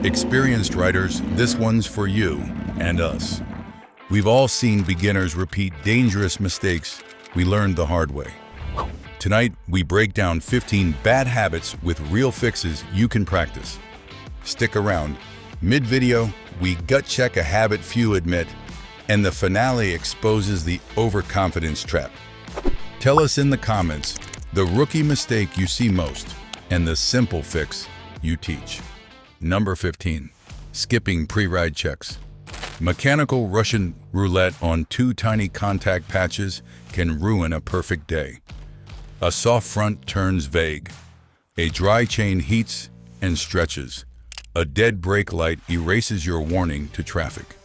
Experienced riders, this one's for you and us. We've all seen beginners repeat dangerous mistakes we learned the hard way. Tonight, we break down 15 bad habits with real fixes you can practice. Stick around. Mid-video, we gut check a habit few admit, and the finale exposes the overconfidence trap. Tell us in the comments the rookie mistake you see most and the simple fix you teach. Number 15. Skipping pre-ride checks. Mechanical Russian roulette on two tiny contact patches can ruin a perfect day. A soft front turns vague. A dry chain heats and stretches. A dead brake light erases your warning to traffic.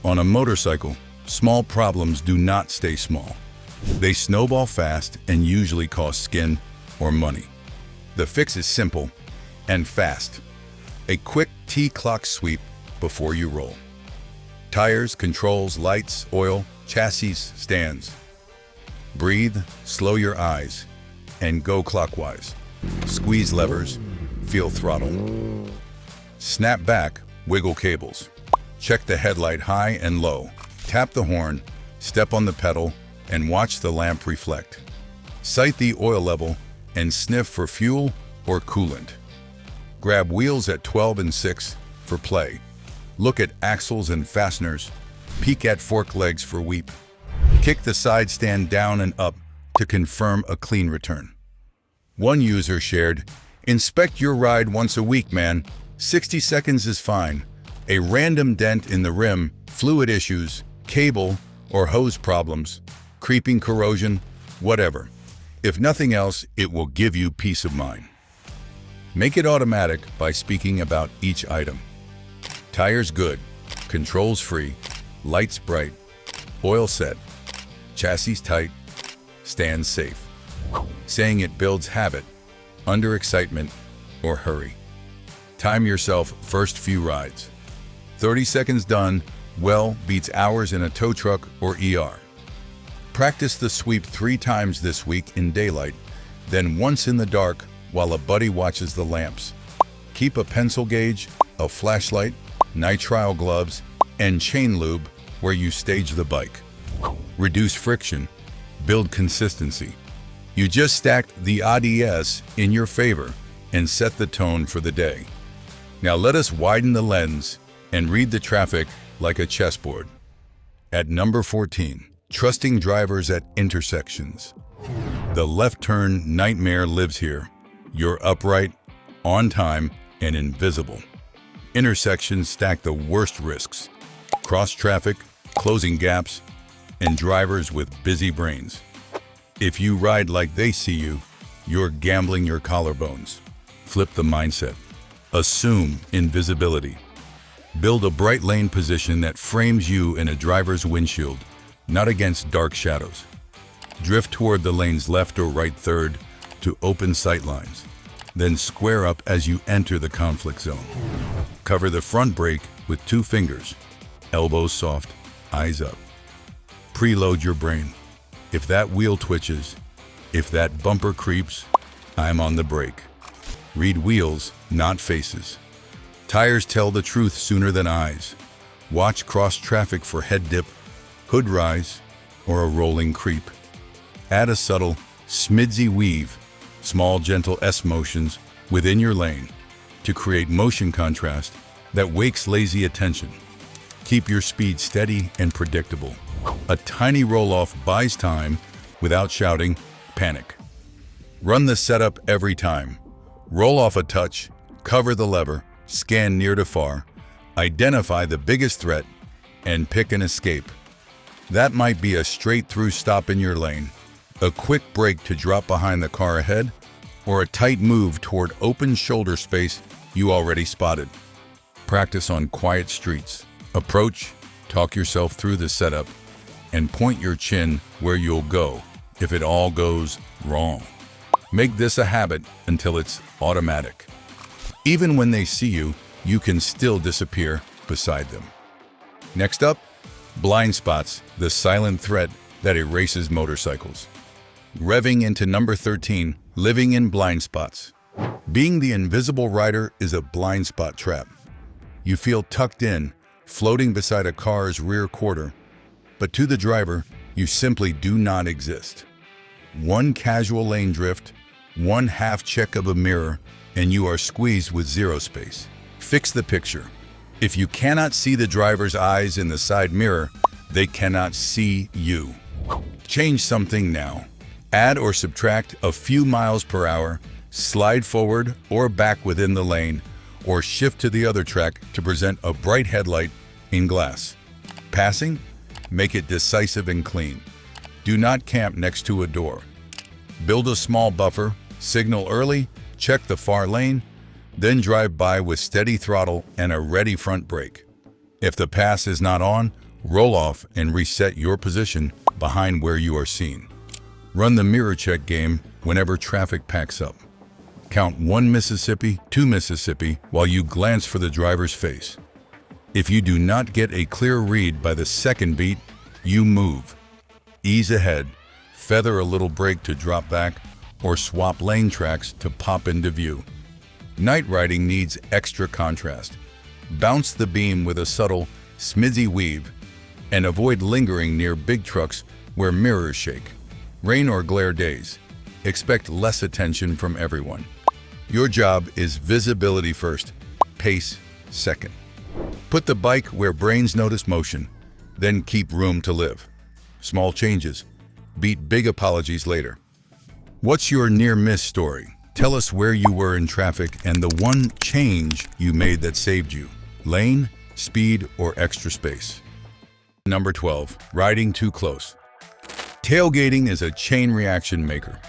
On a motorcycle, small problems do not stay small. They snowball fast and usually cost skin or money. The fix is simple and fast. A quick T-clock sweep before you roll. Tires, controls, lights, oil, chassis, stands. Breathe, slow your eyes, and go clockwise. Squeeze levers, feel throttle. Snap back, wiggle cables. Check the headlight high and low. Tap the horn, step on the pedal, and watch the lamp reflect. Sight the oil level and sniff for fuel or coolant. Grab wheels at 12 and 6 for play. Look at axles and fasteners. Peek at fork legs for weep. Kick the side stand down and up to confirm a clean return. One user shared, "Inspect your ride once a week, man. 60 seconds is fine. A random dent in the rim, fluid issues, cable or hose problems, creeping corrosion, whatever. If nothing else, it will give you peace of mind." Make it automatic by speaking about each item. Tires good, controls free, lights bright, oil set, chassis tight, stands safe. Saying it builds habit, under excitement or hurry. Time yourself first few rides. 30 seconds done well beats hours in a tow truck or ER. Practice the sweep 3 times this week in daylight, then once in the dark while a buddy watches the lamps. Keep a pencil gauge, a flashlight, nitrile gloves, and chain lube where you stage the bike. Reduce friction, build consistency. You just stacked the odds in your favor and set the tone for the day. Now let us widen the lens and read the traffic like a chessboard. At number 14, trusting drivers at intersections. The left turn nightmare lives here. You're upright, on time, and invisible. Intersections stack the worst risks. Cross traffic, closing gaps, and drivers with busy brains. If you ride like they see you, you're gambling your collarbones. Flip the mindset. Assume invisibility. Build a bright lane position that frames you in a driver's windshield, not against dark shadows. Drift toward the lane's left or right third to open sight lines. Then square up as you enter the conflict zone. Cover the front brake with 2 fingers, elbows soft, eyes up. Preload your brain. If that wheel twitches, if that bumper creeps, I'm on the brake. Read wheels, not faces. Tires tell the truth sooner than eyes. Watch cross traffic for head dip, hood rise, or a rolling creep. Add a subtle, smidsy weave, small gentle S motions within your lane to create motion contrast that wakes lazy attention. Keep your speed steady and predictable. A tiny roll-off buys time without shouting, panic. Run the setup every time. Roll off a touch, cover the lever, scan near to far, identify the biggest threat, and pick an escape. That might be a straight-through stop in your lane, a quick brake to drop behind the car ahead, or a tight move toward open shoulder space you already spotted. Practice on quiet streets. Approach, talk yourself through the setup, and point your chin where you'll go if it all goes wrong. Make this a habit until it's automatic. Even when they see you, you can still disappear beside them. Next up, blind spots, the silent threat that erases motorcycles. Revving into number 13, living in blind spots. Being the invisible rider is a blind spot trap. You feel tucked in, floating beside a car's rear quarter. But to the driver, you simply do not exist. One casual lane drift, one half check of a mirror, and you are squeezed with zero space. Fix the picture. If you cannot see the driver's eyes in the side mirror, they cannot see you. Change something now. Add or subtract a few miles per hour, slide forward or back within the lane, or shift to the other track to present a bright headlight in glass. Passing? Make it decisive and clean. Do not camp next to a door. Build a small buffer, signal early, check the far lane, then drive by with steady throttle and a ready front brake. If the pass is not on, roll off and reset your position behind where you are seen. Run the mirror check game whenever traffic packs up. Count 1 Mississippi, 2 Mississippi while you glance for the driver's face. If you do not get a clear read by the second beat, you move. Ease ahead, feather a little brake to drop back, or swap lane tracks to pop into view. Night riding needs extra contrast. Bounce the beam with a subtle, smidzy weave, and avoid lingering near big trucks where mirrors shake. Rain or glare days, expect less attention from everyone. Your job is visibility first, pace second. Put the bike where brains notice motion, then keep room to live. Small changes beat big apologies later. What's your near-miss story? Tell us where you were in traffic and the one change you made that saved you. Lane, speed, or extra space. Number 12, riding too close. Tailgating is a chain reaction maker.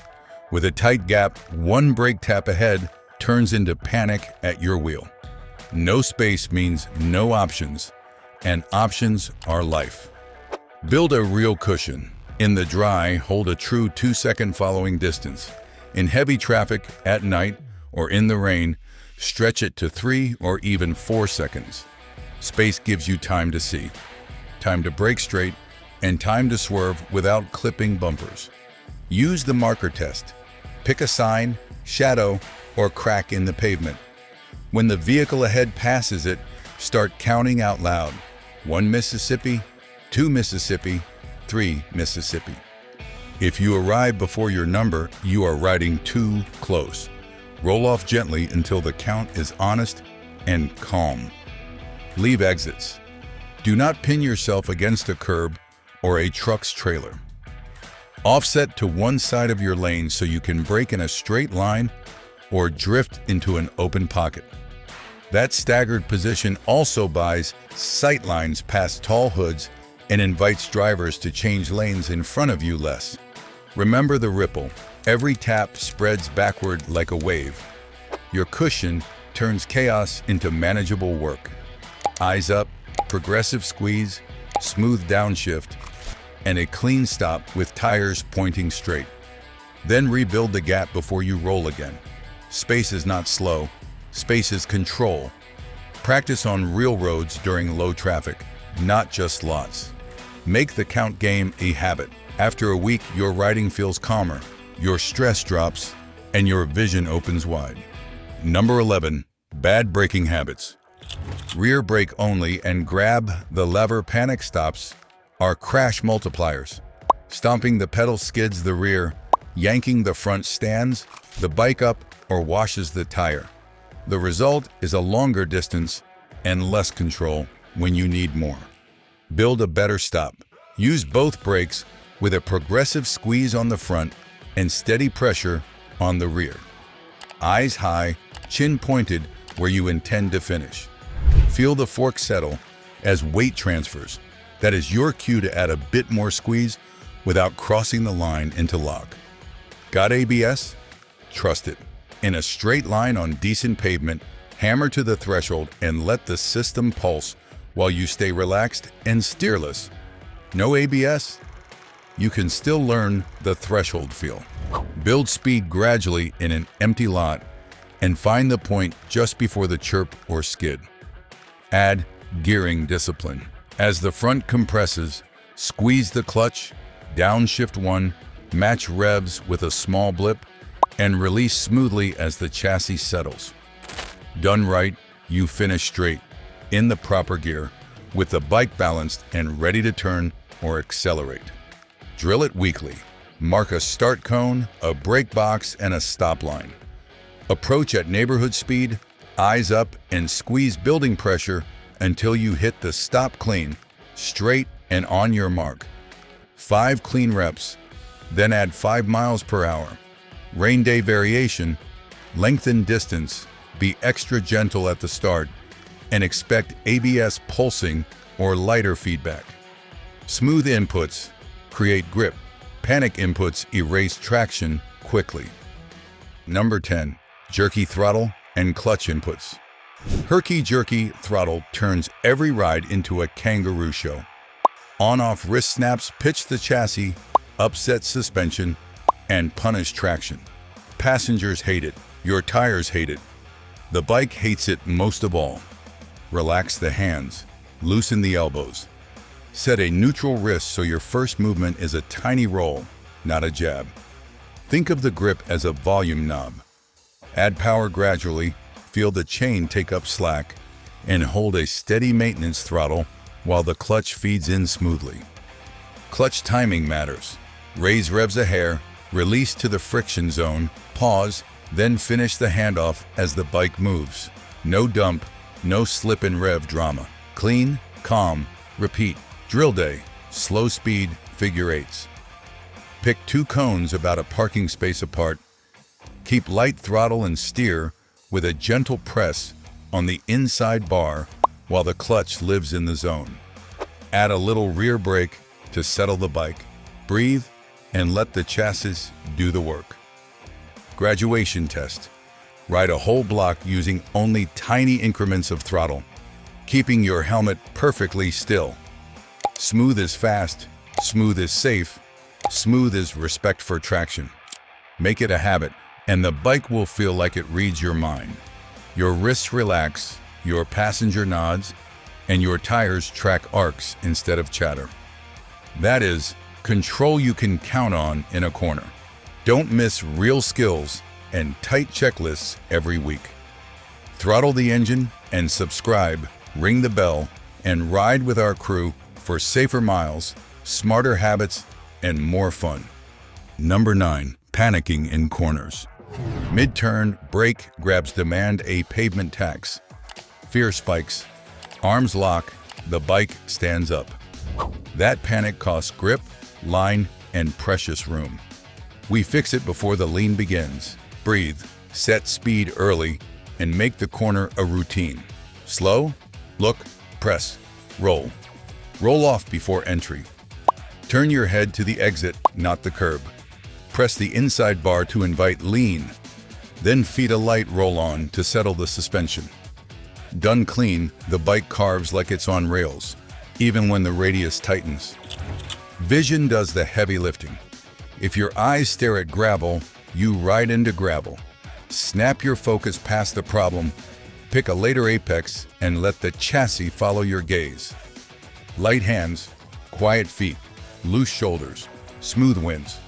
With a tight gap, one brake tap ahead turns into panic at your wheel. No space means no options, and options are life. Build a real cushion. In the dry, hold a true 2-second following distance. In heavy traffic, at night, or in the rain, stretch it to 3 or even 4 seconds. Space gives you time to see, time to brake straight, and time to swerve without clipping bumpers. Use the marker test. Pick a sign, shadow, or crack in the pavement. When the vehicle ahead passes it, start counting out loud. 1 Mississippi, 2 Mississippi, 3 Mississippi. If you arrive before your number, you are riding too close. Roll off gently until the count is honest and calm. Leave exits. Do not pin yourself against a curb or a truck's trailer. Offset to one side of your lane so you can brake in a straight line or drift into an open pocket. That staggered position also buys sight lines past tall hoods and invites drivers to change lanes in front of you less. Remember the ripple. Every tap spreads backward like a wave. Your cushion turns chaos into manageable work. Eyes up, progressive squeeze, smooth downshift, and a clean stop with tires pointing straight. Then rebuild the gap before you roll again. Space is not slow, space is control. Practice on real roads during low traffic, not just lots. Make the count game a habit. After a week, your riding feels calmer, your stress drops, and your vision opens wide. Number 11, bad braking habits. Rear brake only and grab the lever panic stops are crash multipliers. Stomping the pedal skids the rear, yanking the front stands the bike up or washes the tire. The result is a longer distance and less control when you need more. Build a better stop. Use both brakes with a progressive squeeze on the front and steady pressure on the rear. Eyes high, chin pointed where you intend to finish. Feel the fork settle as weight transfers. That is your cue to add a bit more squeeze without crossing the line into lock. Got ABS? Trust it. In a straight line on decent pavement, hammer to the threshold and let the system pulse while you stay relaxed and steerless. No ABS? You can still learn the threshold feel. Build speed gradually in an empty lot and find the point just before the chirp or skid. Add gearing discipline. As the front compresses, squeeze the clutch, downshift 1, match revs with a small blip, and release smoothly as the chassis settles. Done right, you finish straight. in the proper gear, with the bike balanced and ready to turn or accelerate. Drill it weekly. Mark a start cone, a brake box, and a stop line. Approach at neighborhood speed, eyes up, and squeeze building pressure until you hit the stop clean, straight and on your mark. 5 clean reps, then add 5 miles per hour. Rain day variation, lengthen distance, be extra gentle at the start, and expect ABS pulsing or lighter feedback. Smooth inputs create grip. Panic inputs erase traction quickly. Number 10. Jerky throttle and clutch inputs. 𝐏𝐄𝐑 throttle turns every ride into a kangaroo show. On-off wrist snaps pitch the chassis, upset suspension, and punish traction. Passengers hate it. Your tires hate it. The bike hates it most of all. Relax the hands. Loosen the elbows. Set a neutral wrist so your first movement is a tiny roll, not a jab. Think of the grip as a volume knob. Add power gradually, feel the chain take up slack, and hold a steady maintenance throttle while the clutch feeds in smoothly. Clutch timing matters. Raise revs a hair, release to the friction zone, pause, then finish the handoff as the bike moves. No dump, no slip and rev drama. Clean, calm, repeat. Drill day, slow speed, figure eights. Pick 2 cones about a parking space apart. Keep light throttle and steer with a gentle press on the inside bar while the clutch lives in the zone. Add a little rear brake to settle the bike. Breathe and let the chassis do the work. Graduation test. Ride a whole block using only tiny increments of throttle, keeping your helmet perfectly still. Smooth is fast, smooth is safe, smooth is respect for traction. Make it a habit, and the bike will feel like it reads your mind. Your wrists relax, your passenger nods, and your tires track arcs instead of chatter. That is control you can count on in a corner. Don't miss real skills and tight checklists every week. Throttle the engine and subscribe, ring the bell, and ride with our crew for safer miles, smarter habits, and more fun. Number 9. Panicking in corners. Mid-turn, brake grabs demand a pavement tax. Fear spikes. Arms lock, the bike stands up. That panic costs grip, line, and precious room. We fix it before the lean begins. Breathe, set speed early, and make the corner a routine. Slow, look, press, roll. Roll off before entry. Turn your head to the exit, not the curb. Press the inside bar to invite lean. Then feed a light roll-on to settle the suspension. Done clean, the bike carves like it's on rails, even when the radius tightens. Vision does the heavy lifting. If your eyes stare at gravel, you ride into gravel. Snap your focus past the problem, pick a later apex, and let the chassis follow your gaze. Light hands, quiet feet, loose shoulders, smooth winds.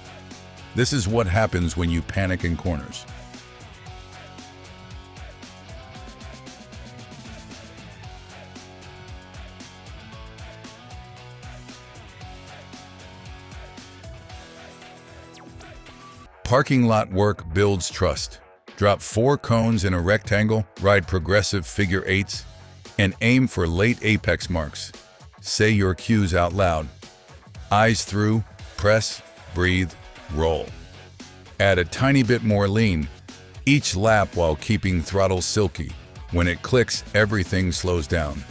This is what happens when you panic in corners. Parking lot work builds trust. Drop 4 cones in a rectangle, ride progressive figure eights, and aim for late apex marks. Say your cues out loud. Eyes through, press, breathe, roll. Add a tiny bit more lean, each lap while keeping throttle silky. When it clicks, everything slows down.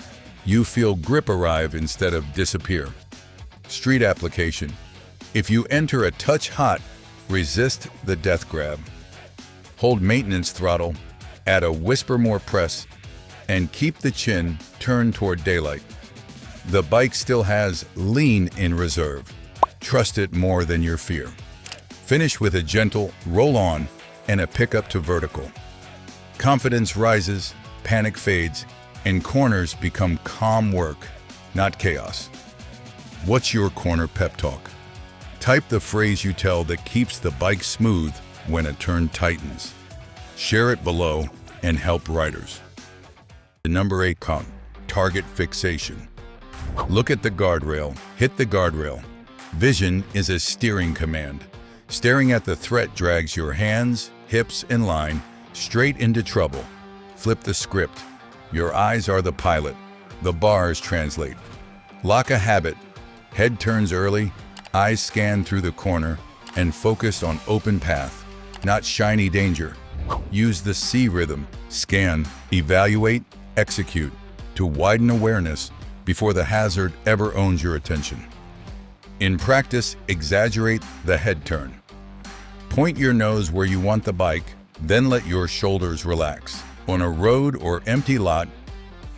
You feel grip arrive instead of disappear. Street application. If you enter a touch hot, resist the death grab. Hold maintenance throttle, add a whisper more press, and keep the chin turned toward daylight. The bike still has lean in reserve. Trust it more than your fear. Finish with a gentle roll on and a pickup to vertical. Confidence rises, panic fades, and corners become calm work, not chaos. What's your corner pep talk? Type the phrase you tell that keeps the bike smooth when a turn tightens. Share it below and help riders. Number 8 con. target fixation. Look at the guardrail, hit the guardrail. Vision is a steering command. Staring at the threat drags your hands, hips in line, straight into trouble. Flip the script. Your eyes are the pilot. The bars translate. Lock a habit. Head turns early, eyes scan through the corner, and focus on open path, not shiny danger. Use the C rhythm, scan, evaluate, execute, to widen awareness before the hazard ever owns your attention. In practice, exaggerate the head turn. Point your nose where you want the bike, then let your shoulders relax. On a road or empty lot,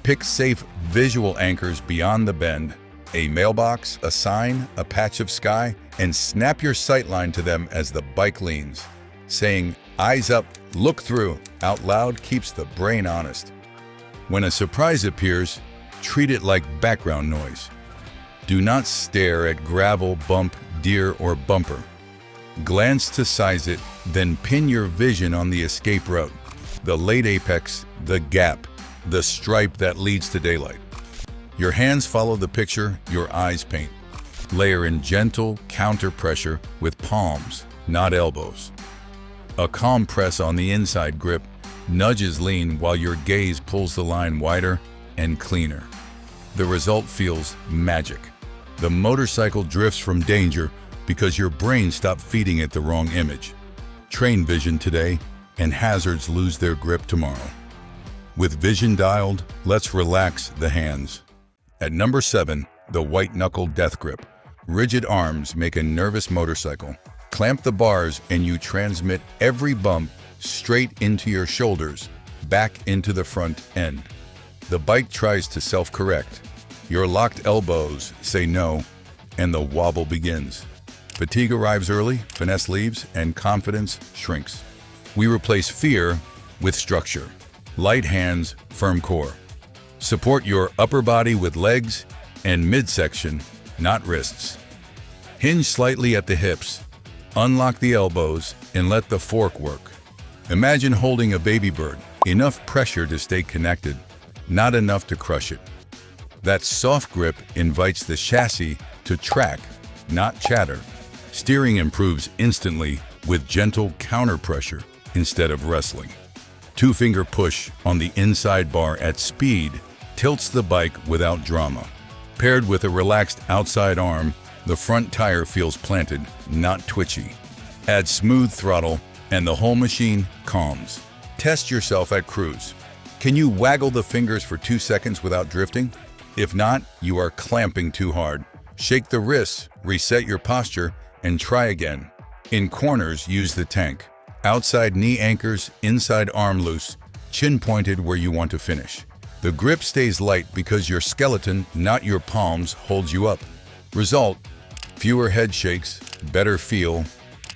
pick safe visual anchors beyond the bend, a mailbox, a sign, a patch of sky, and snap your sightline to them as the bike leans. Saying, "Eyes up, look through," out loud keeps the brain honest. When a surprise appears, treat it like background noise. Do not stare at gravel, bump, deer, or bumper. Glance to size it, then pin your vision on the escape route, the late apex, the gap, the stripe that leads to daylight. Your hands follow the picture, your eyes paint. Layer in gentle counter pressure with palms, not elbows. A calm press on the inside grip nudges lean while your gaze pulls the line wider and cleaner. The result feels magic. The motorcycle drifts from danger because your brain stopped feeding it the wrong image. Train vision today, and hazards lose their grip tomorrow. With vision dialed, let's relax the hands. At number 7, the white-knuckle death grip. Rigid arms make a nervous motorcycle. Clamp the bars and you transmit every bump straight into your shoulders, back into the front end. The bike tries to self-correct. Your locked elbows say no, and the wobble begins. Fatigue arrives early, finesse leaves, and confidence shrinks. We replace fear with structure. Light hands, firm core. Support your upper body with legs and midsection, not wrists. Hinge slightly at the hips. Unlock the elbows and let the fork work. Imagine holding a baby bird. Enough pressure to stay connected, not enough to crush it. That soft grip invites the chassis to track, not chatter. Steering improves instantly with gentle counter pressure instead of wrestling. Two-finger push on the inside bar at speed tilts the bike without drama. Paired with a relaxed outside arm, the front tire feels planted, not twitchy. Add smooth throttle and the whole machine calms. Test yourself at cruise. Can you waggle the fingers for 2 seconds without drifting? If not, you are clamping too hard. Shake the wrists, reset your posture, and try again. In corners, use the tank. Outside knee anchors, inside arm loose, chin pointed where you want to finish. The grip stays light because your skeleton, not your palms, holds you up. Result: fewer head shakes, better feel,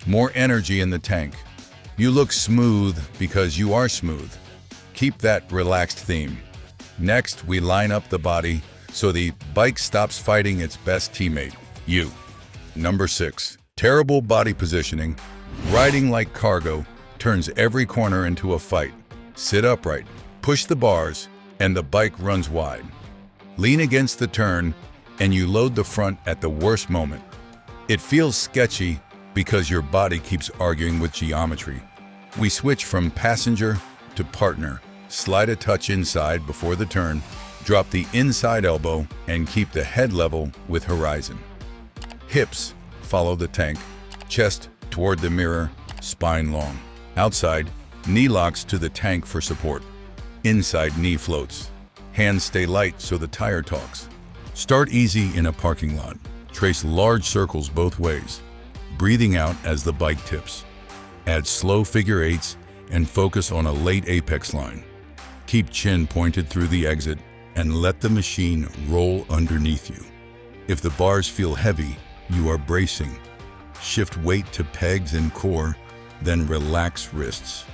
more energy in the tank. You look smooth because you are smooth. Keep that relaxed theme. Next, we line up the body so the bike stops fighting its best teammate, you. Number 6, terrible body positioning. Riding like cargo turns every corner into a fight. Sit upright, push the bars, and the bike runs wide. Lean against the turn, and you load the front at the worst moment. It feels sketchy because your body keeps arguing with geometry. We switch from passenger to partner. Slide a touch inside before the turn, drop the inside elbow, and keep the head level with horizon. Hips follow the tank, chest toward the mirror, spine long. Outside, knee locks to the tank for support. Inside, knee floats. Hands stay light so the tire talks. Start easy in a parking lot. Trace large circles both ways, breathing out as the bike tips. Add slow figure eights and focus on a late apex line. Keep chin pointed through the exit and let the machine roll underneath you. If the bars feel heavy, you are bracing. Shift weight to pegs and core, then relax wrists.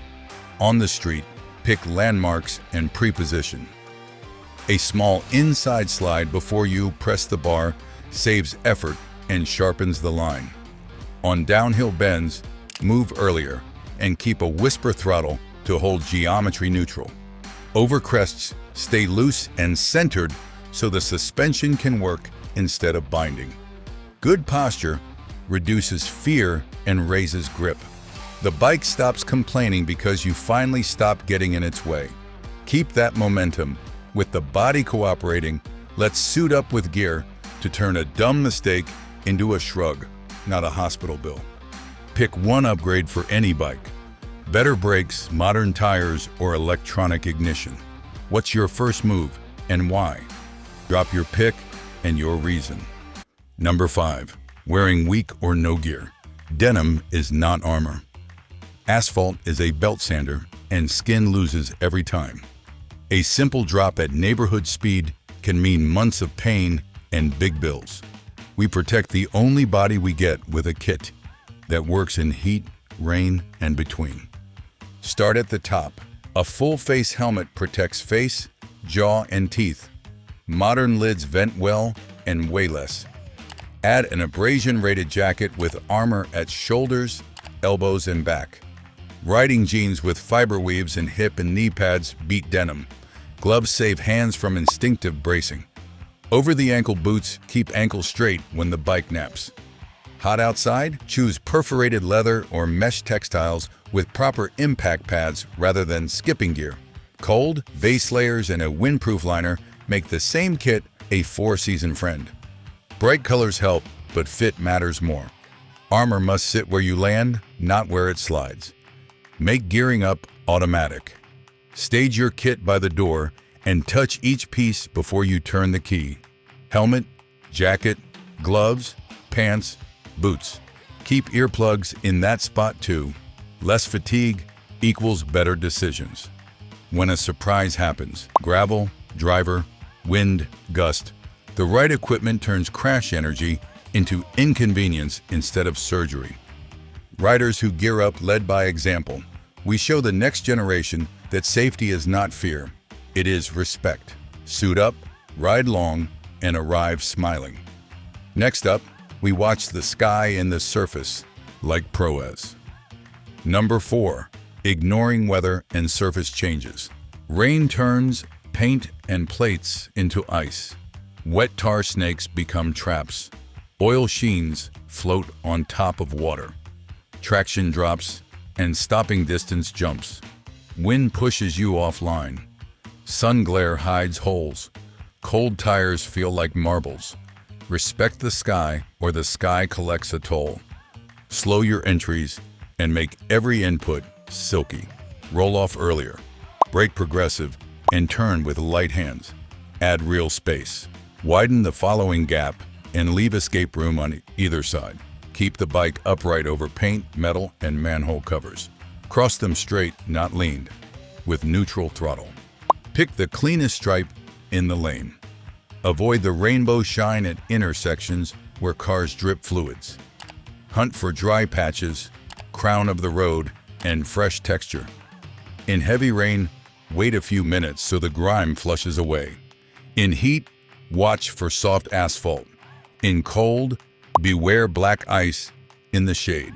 On the street, pick landmarks and pre-position. A small inside slide before you press the bar saves effort and sharpens the line. On downhill bends, move earlier and keep a whisper throttle to hold geometry neutral. Overcrests stay loose and centered so the suspension can work instead of binding. Good posture reduces fear and raises grip. The bike stops complaining because you finally stop getting in its way. Keep that momentum. With the body cooperating, let's suit up with gear to turn a dumb mistake into a shrug, not a hospital bill. Pick one upgrade for any bike. Better brakes, modern tires, or electronic ignition. What's your first move and why? Drop your pick and your reason. Number 5. Wearing weak or no gear. Denim is not armor. Asphalt is a belt sander, and skin loses every time. A simple drop at neighborhood speed can mean months of pain and big bills. We protect the only body we get with a kit that works in heat, rain, and between. Start at the top. A full-face helmet protects face, jaw, and teeth. Modern lids vent well and weigh less. Add an abrasion-rated jacket with armor at shoulders, elbows, and back. Riding jeans with fiber weaves and hip and knee pads beat denim. Gloves save hands from instinctive bracing. Over-the-ankle boots keep ankles straight when the bike naps. Hot outside? Choose perforated leather or mesh textiles with proper impact pads rather than skipping gear. Cold, base layers, and a windproof liner make the same kit a 4-season friend. Bright colors help, but fit matters more. Armor must sit where you land, not where it slides. Make gearing up automatic. Stage your kit by the door and touch each piece before you turn the key. Helmet, jacket, gloves, pants, boots. Keep earplugs in that spot too. Less fatigue equals better decisions. When a surprise happens, gravel, driver, wind, gust, the right equipment turns crash energy into inconvenience instead of surgery. Riders who gear up led by example. We show the next generation that safety is not fear, it is respect. Suit up, ride long, and arrive smiling. Next up, we watch the sky and the surface like pros. Number 4. Ignoring weather and surface changes. Rain turns paint and plates into ice. Wet tar snakes become traps. Oil sheens float on top of water. Traction drops and stopping distance jumps. Wind pushes you offline. Sun glare hides holes. Cold tires feel like marbles. Respect the sky or the sky collects a toll. Slow your entries and make every input silky. Roll off earlier. Brake progressive and turn with light hands. Add real space. Widen the following gap and leave escape room on either side. Keep the bike upright over paint, metal, and manhole covers. Cross them straight, not leaned, with neutral throttle. Pick the cleanest stripe in the lane. Avoid the rainbow shine at intersections where cars drip fluids. Hunt for dry patches, crown of the road, and fresh texture. In heavy rain, wait a few minutes so the grime flushes away. In heat, watch for soft asphalt. In cold, beware black ice in the shade.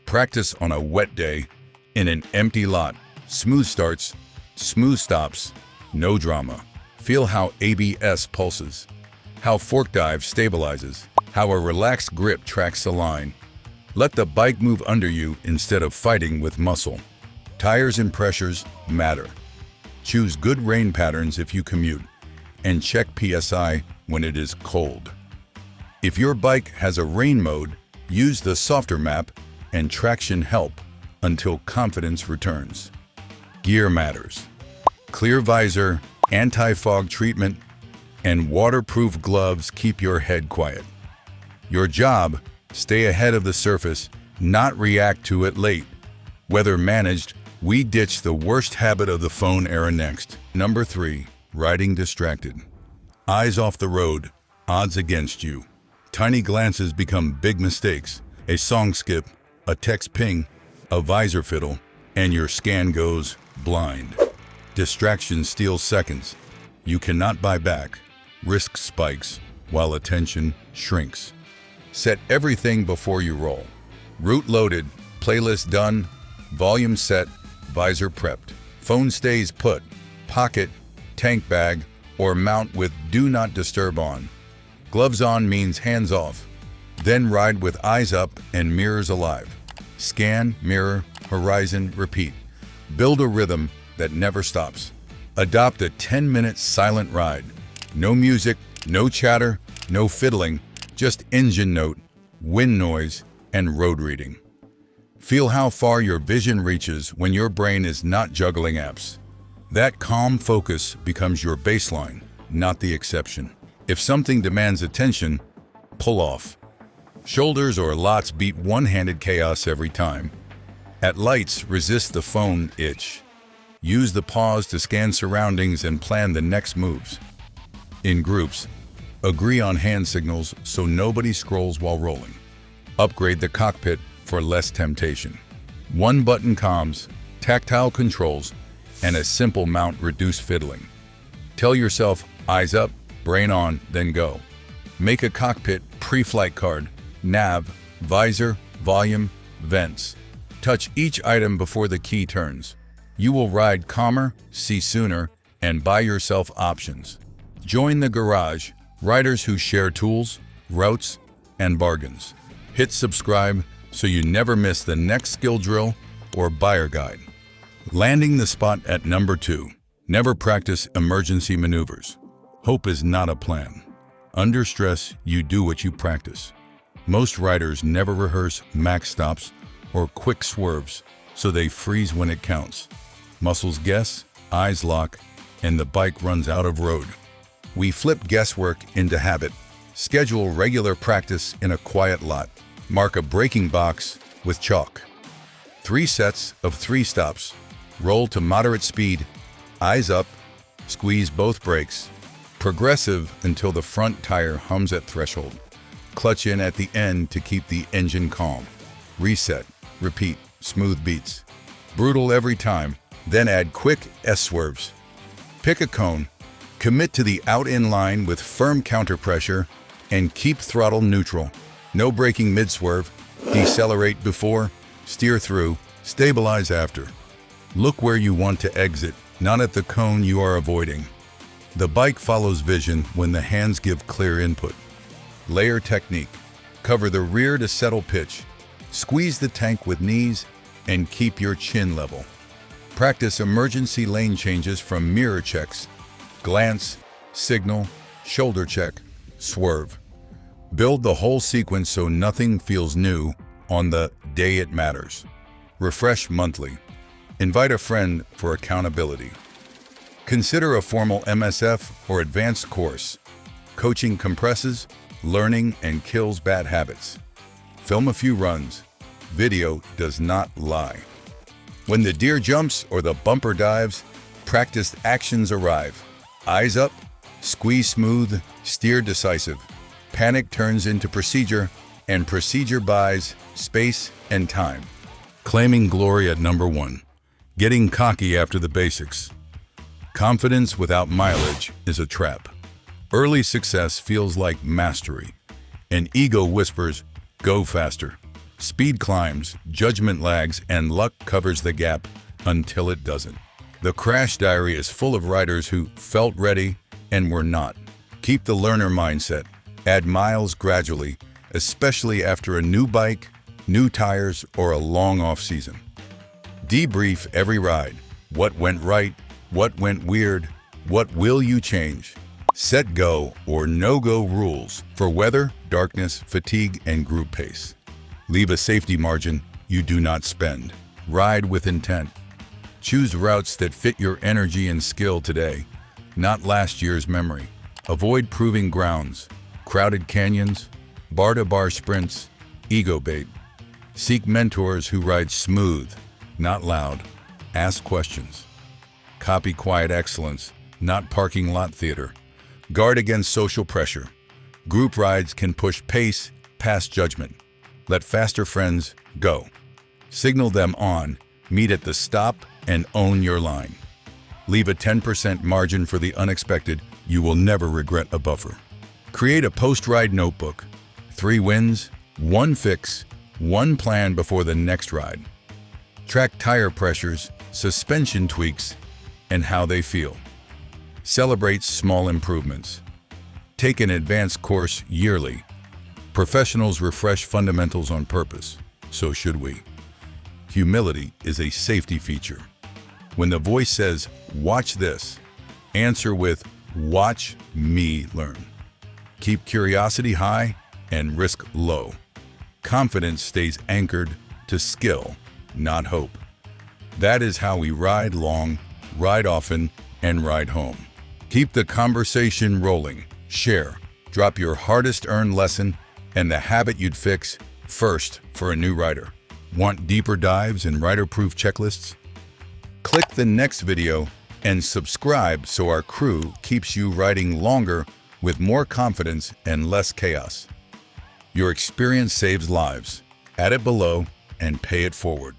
Practice on a wet day, in an empty lot. Smooth starts, smooth stops, no drama. Feel how ABS pulses, how fork dive stabilizes, how a relaxed grip tracks the line. Let the bike move under you instead of fighting with muscle. Tires and pressures matter. Choose good rain patterns if you commute, and check PSI when it is cold. If your bike has a rain mode, use the softer map and traction help until confidence returns. Gear matters. Clear visor, anti-fog treatment, and waterproof gloves keep your head quiet. Your job, stay ahead of the surface, not react to it late. Weather managed, we ditch the worst habit of the phone era next. Number 3, riding distracted. Eyes off the road, odds against you. Tiny glances become big mistakes. A song skip, a text ping, a visor fiddle, and your scan goes blind. Distraction steals seconds. You cannot buy back. Risk spikes while attention shrinks. Set everything before you roll. Route loaded, playlist done, volume set, visor prepped. Phone stays put, pocket, tank bag, or mount with Do Not Disturb on. Gloves on means hands off. Then ride with eyes up and mirrors alive. Scan, mirror, horizon, repeat. Build a rhythm that never stops. Adopt a 10-minute silent ride. No music, no chatter, no fiddling, just engine note, wind noise, and road reading. Feel how far your vision reaches when your brain is not juggling apps. That calm focus becomes your baseline, not the exception. If something demands attention, pull off. Shoulders or lats beat one-handed chaos every time. At lights, resist the phone itch. Use the pause to scan surroundings and plan the next moves. In groups, agree on hand signals so nobody scrolls while rolling. Upgrade the cockpit for less temptation. One-button comms, tactile controls, and a simple mount reduce fiddling. Tell yourself, eyes up, brain on, then go. Make a cockpit pre-flight card, nav, visor, volume, vents. Touch each item before the key turns. You will ride calmer, see sooner, and buy yourself options. Join the garage, riders who share tools, routes, and bargains. Hit subscribe so you never miss the next skill drill or buyer guide. Landing the spot at number 2. Never practice emergency maneuvers. Hope is not a plan. Under stress, you do what you practice. Most riders never rehearse max stops or quick swerves, so they freeze when it counts. Muscles guess, eyes lock, and the bike runs out of road. We flip guesswork into habit. Schedule regular practice in a quiet lot. Mark a braking box with chalk. 3 sets of 3 stops. Roll to moderate speed, eyes up, squeeze both brakes. Progressive until the front tire hums at threshold. Clutch in at the end to keep the engine calm. Reset, repeat, smooth beats. Brutal every time, then add quick S-swerves. Pick a cone, commit to the out-in line with firm counter-pressure, and keep throttle neutral. No braking mid-swerve, decelerate before, steer through, stabilize after. Look where you want to exit, not at the cone you are avoiding. The bike follows vision when the hands give clear input. Layer technique. Cover the rear to settle pitch. Squeeze the tank with knees and keep your chin level. Practice emergency lane changes from mirror checks. Glance, signal, shoulder check, swerve. Build the whole sequence so nothing feels new on the day it matters. Refresh monthly. Invite a friend for accountability. Consider a formal MSF or advanced course. Coaching compresses, learning, and kills bad habits. Film a few runs. Video does not lie. When the deer jumps or the bumper dives, practiced actions arrive. Eyes up, squeeze smooth, steer decisive. Panic turns into procedure, and procedure buys space and time. Claiming glory at number 1. Getting cocky after the basics. Confidence without mileage is a trap. Early success feels like mastery. And ego whispers, go faster. Speed climbs, judgment lags, and luck covers the gap until it doesn't. The crash diary is full of riders who felt ready and were not. Keep the learner mindset. Add miles gradually, especially after a new bike, new tires, or a long off-season. Debrief every ride. What went right? What went weird? What will you change? Set go or no-go rules for weather, darkness, fatigue, and group pace. Leave a safety margin you do not spend. Ride with intent. Choose routes that fit your energy and skill today, not last year's memory. Avoid proving grounds, crowded canyons, bar-to-bar sprints, ego bait. Seek mentors who ride smooth, not loud. Ask questions. Copy quiet excellence, not parking lot theater. Guard against social pressure. Group rides can push pace past judgment. Let faster friends go. Signal them on, meet at the stop, and own your line. Leave a 10% margin for the unexpected. You will never regret a buffer. Create a post-ride notebook. 3 wins, 1 fix, 1 plan before the next ride. Track tire pressures, suspension tweaks, and how they feel. Celebrate small improvements. Take an advanced course yearly. Professionals refresh fundamentals on purpose. So should we. Humility is a safety feature. When the voice says, "Watch this," answer with, "Watch me learn." Keep curiosity high and risk low. Confidence stays anchored to skill, not hope. That is how we ride long, ride often, and ride home. Keep the conversation rolling. Share. Drop your hardest-earned lesson and the habit you'd fix first for a new rider. Want deeper dives and rider-proof checklists? Click the next video and subscribe so our crew keeps you riding longer with more confidence and less chaos. Your experience saves lives. Add it below and pay it forward.